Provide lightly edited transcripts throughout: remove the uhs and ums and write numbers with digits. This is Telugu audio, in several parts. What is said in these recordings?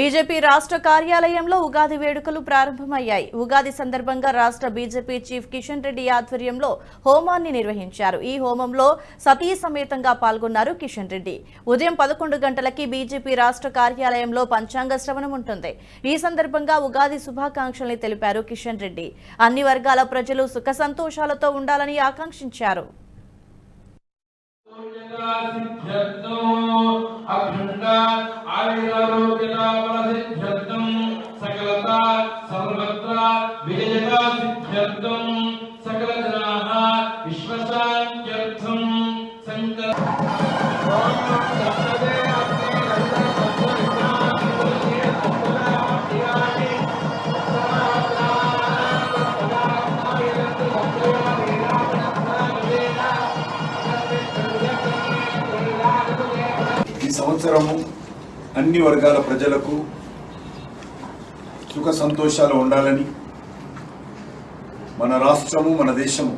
బీజేపీ రాష్ట్ర కార్యాలయంలో ఉగాది వేడుకలు ప్రారంభమయ్యాయి. ఉగాది సందర్భంగా రాష్ట్ర బీజేపీ చీఫ్ కిషన్ రెడ్డి ఆధ్వర్యంలో హోమాన్ని నిర్వహించారు. ఈ హోమంలో సతీ సమేతంగా పాల్గొన్నారు కిషన్ రెడ్డి. ఉదయం 11 గంటలకి బీజేపీ రాష్ట్ర కార్యాలయంలో పంచాంగ శ్రవణం ఉంటుంది. ఈ సందర్భంగా ఉగాది శుభాకాంక్షల్ని తెలిపారు కిషన్ రెడ్డి. అన్ని వర్గాల ప్రజలు సుఖ సంతోషాలతో ఉండాలని ఆకాంక్షించారు. సంవత్సరము అన్ని వర్గాల ప్రజలకు సుఖ సంతోషాలు ఉండాలని, మన రాష్ట్రము మన దేశము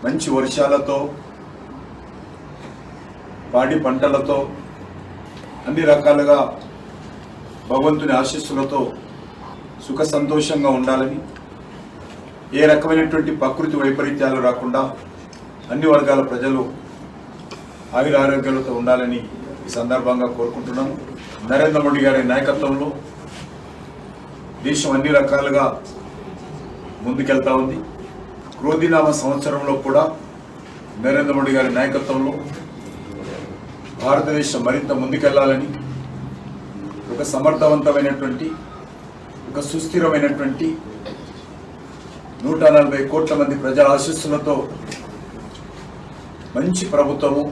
మంచి వర్షాలతో పాడి పంటలతో అన్ని రకాలుగా భగవంతుని ఆశీస్సులతో సుఖ సంతోషంగా ఉండాలని, ఏ రకమైనటువంటి ప్రకృతి వైపరీత్యాలు రాకుండా అన్ని వర్గాల ప్రజలు ఆయురారోగ్యాలతో ఉండాలని ఈ సందర్భంగా కోరుకుంటున్నాము. నరేంద్ర మోడీ గారి నాయకత్వంలో దేశం అన్ని రకాలుగా ముందుకెళ్తా ఉంది. క్రోధినామ సంవత్సరంలో కూడా నరేంద్ర మోడీ గారి నాయకత్వంలో భారతదేశం మరింత ముందుకెళ్లాలని, ఒక సమర్థవంతమైనటువంటి ఒక సుస్థిరమైనటువంటి 140 కోట్ల మంది ప్రజల ఆశీస్సులతో మంచి ప్రభుత్వము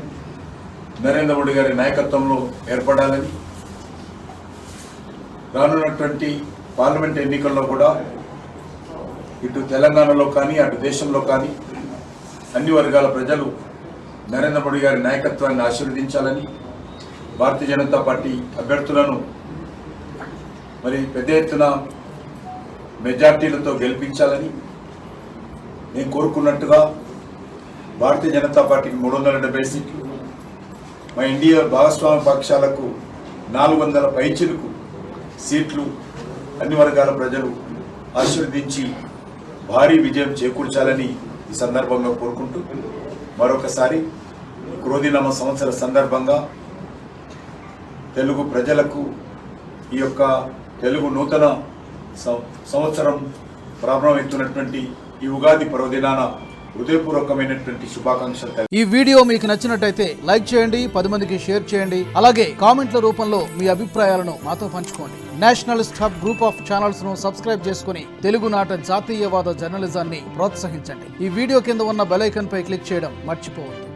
నరేంద్ర మోడీ గారి నాయకత్వంలో ఏర్పడాలని, రానున్నటువంటి పార్లమెంట్ ఎన్నికల్లో కూడా ఇటు తెలంగాణలో కానీ అటు దేశంలో కానీ అన్ని వర్గాల ప్రజలు నరేంద్ర మోడీ గారి నాయకత్వాన్ని ఆశీర్వదించాలని, భారతీయ జనతా పార్టీ అభ్యర్థులను మరి పెద్ద ఎత్తున మెజార్టీలతో గెలిపించాలని, నేను కోరుకున్నట్టుగా భారతీయ జనతా పార్టీకి 370 సీట్లు, మా ఇండియా భాగస్వామ్య పక్షాలకు 400 పైచిలకు సీట్లు అన్ని వర్గాల ప్రజలు ఆశీర్వదించి భారీ విజయం చేకూర్చాలని ఈ సందర్భంగా కోరుకుంటూ, మరొకసారి క్రోధినామ సంవత్సర సందర్భంగా తెలుగు ప్రజలకు ఈ యొక్క తెలుగు నూతన సంవత్సరం ప్రారంభమవుతున్నటువంటి ఈ ఉగాది పర్వదినాన హృదయపూర్వకమైనటువంటి శుభాకాంక్షలు. ఈ వీడియో మీకు నచ్చినట్టయితే లైక్ చేయండి, 10 మందికి షేర్ చేయండి. అలాగే కామెంట్ల రూపంలో మీ అభిప్రాయాలను మాతో పంచుకోండి. Nationalist hub group of channels ను సబ్స్క్రైబ్ చేసుకుని తెలుగునాట జాతీయవాద జర్నలిజాన్ని ప్రోత్సహించండి. ఈ వీడియో కింద ఉన్న బెల్ ఐకాన్ పై క్లిక్ చేయడం మర్చిపోవద్దు.